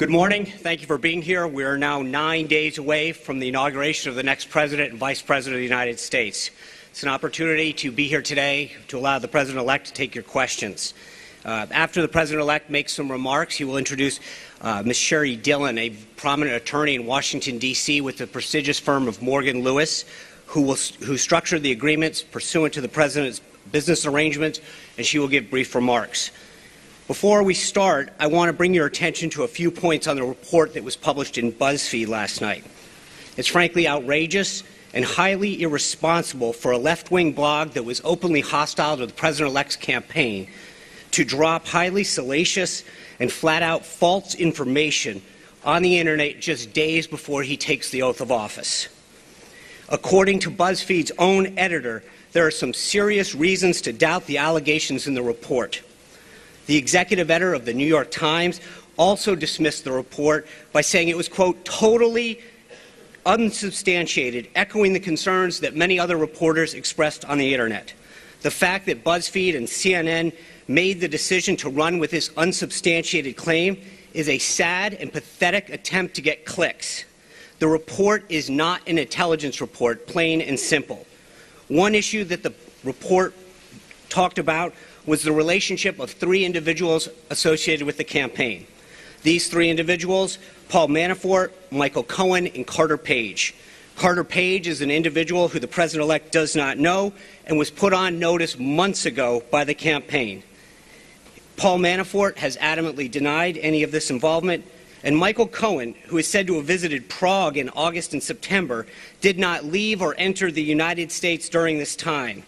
Good morning. Thank you for being here. We are now 9 days away from the inauguration of the next President and Vice President of the United States. It's an opportunity to be here today to allow the President-elect to take your questions. After the President-elect makes some remarks, he will introduce Ms. Sherry Dillon, a prominent attorney in Washington, D.C. with the prestigious firm of Morgan Lewis, who structured the agreements pursuant to the President's business arrangements, and she will give brief remarks. Before we start, I want to bring your attention to a few points on the report that was published in BuzzFeed last night. It's frankly outrageous and highly irresponsible for a left-wing blog that was openly hostile to the President-elect's campaign to drop highly salacious and flat-out false information on the Internet just days before he takes the oath of office. According to BuzzFeed's own editor, there are some serious reasons to doubt the allegations in the report. The executive editor of the New York Times also dismissed the report by saying it was, quote, totally unsubstantiated, echoing the concerns that many other reporters expressed on the Internet. The fact that BuzzFeed and CNN made the decision to run with this unsubstantiated claim is a sad and pathetic attempt to get clicks. The report is not an intelligence report, plain and simple. One issue that the report talked about was the relationship of three individuals associated with the campaign. These three individuals, Paul Manafort, Michael Cohen, and Carter Page. Carter Page is an individual who the President-elect does not know and was put on notice months ago by the campaign. Paul Manafort has adamantly denied any of this involvement, and Michael Cohen, who is said to have visited Prague in August and September, did not leave or enter the United States during this time.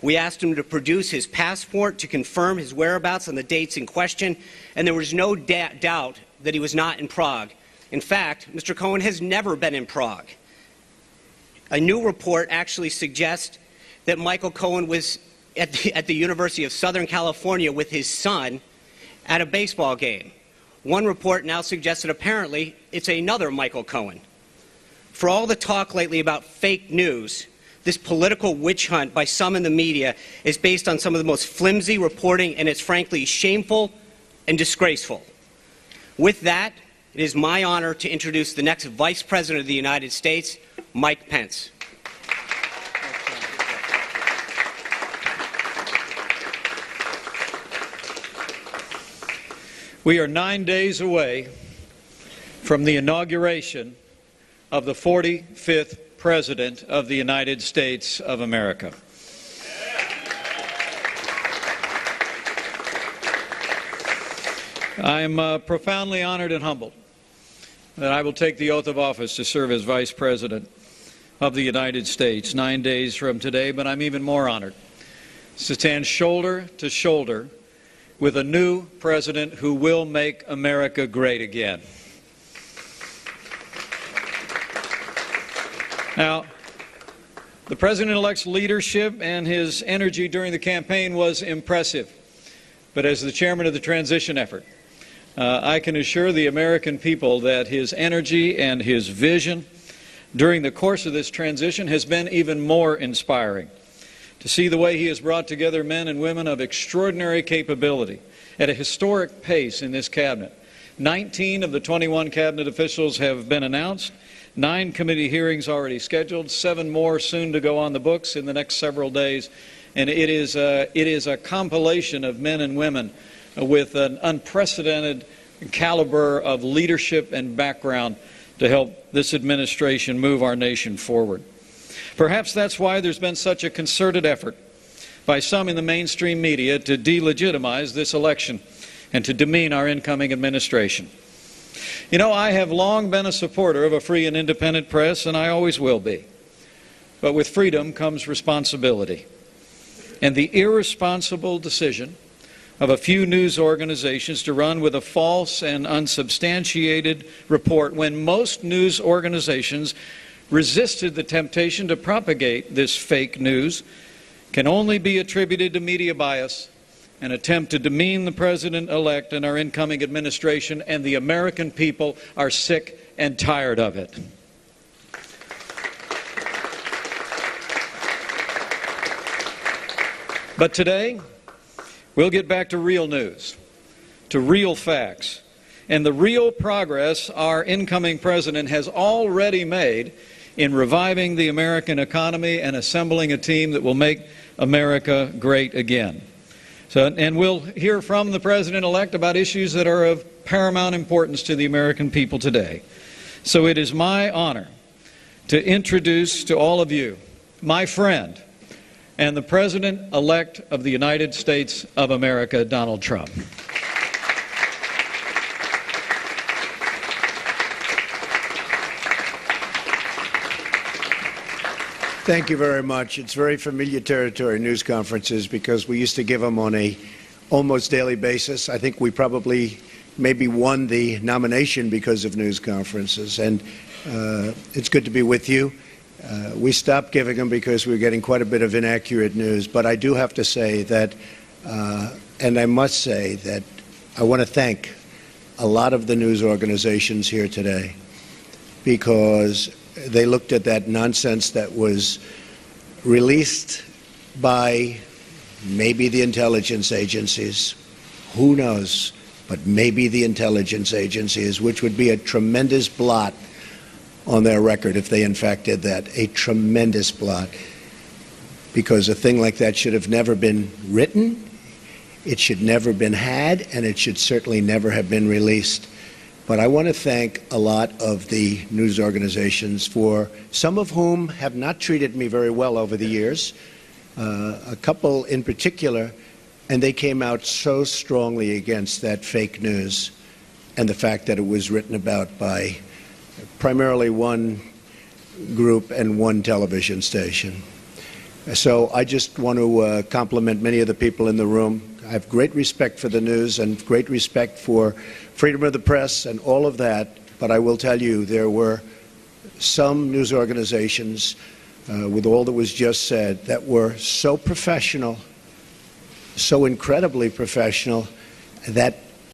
We asked him to produce his passport to confirm his whereabouts on the dates in question, and there was no doubt that he was not in Prague. In fact, Mr. Cohen has never been in Prague. A new report actually suggests that Michael Cohen was at the University of Southern California with his son at a baseball game. One report now suggests that apparently it's another Michael Cohen. For all the talk lately about fake news, this political witch hunt by some in the media is based on some of the most flimsy reporting, and it's frankly shameful and disgraceful. With that, it is my honor to introduce the next Vice President of the United States, Mike Pence. We are 9 days away from the inauguration of the 45th President of the United States of America. I am profoundly honored and humbled that I will take the oath of office to serve as Vice President of the United States 9 days from today, but I'm even more honored to stand shoulder to shoulder with a new president who will make America great again. Now, the President-elect's leadership and his energy during the campaign was impressive. But as the chairman of the transition effort, I can assure the American people that his energy and his vision during the course of this transition has been even more inspiring. To see the way he has brought together men and women of extraordinary capability at a historic pace in this cabinet. 19 of the 21 cabinet officials have been announced. 9 committee hearings already scheduled, 7 more soon to go on the books in the next several days. And it is a compilation of men and women with an unprecedented caliber of leadership and background to help this administration move our nation forward. Perhaps that's why there's been such a concerted effort by some in the mainstream media to delegitimize this election and to demean our incoming administration. You know, I have long been a supporter of a free and independent press, and I always will be. But with freedom comes responsibility. And the irresponsible decision of a few news organizations to run with a false and unsubstantiated report when most news organizations resisted the temptation to propagate this fake news can only be attributed to media bias, an attempt to demean the President-elect and our incoming administration, and the American people are sick and tired of it. But today, we'll get back to real news, to real facts, and the real progress our incoming president has already made in reviving the American economy and assembling a team that will make America great again. And we'll hear from the president-elect about issues that are of paramount importance to the American people today. So it is my honor to introduce to all of you my friend and the President-elect of the United States of America, Donald Trump. Thank you very much. It's very familiar territory, news conferences, because we used to give them on a almost daily basis. I think we probably maybe won the nomination because of news conferences, and it's good to be with you. We stopped giving them because we were getting quite a bit of inaccurate news, but I do have to say that, and I must say that I want to thank a lot of the news organizations here today, because they looked at that nonsense that was released by maybe the intelligence agencies, who knows, but maybe the intelligence agencies, which would be a tremendous blot on their record if they in fact did that, a tremendous blot, because a thing like that should have never been written, it should never have been had, and it should certainly never have been released. But I want to thank a lot of the news organizations, for some of whom have not treated me very well over the years, a couple in particular, and they came out so strongly against that fake news and the fact that it was written about by primarily one group and one television station. So I just want to compliment many of the people in the room. I have great respect for the news and great respect for freedom of the press and all of that, but I will tell you there were some news organizations, with all that was just said, that were so professional, so incredibly professional, that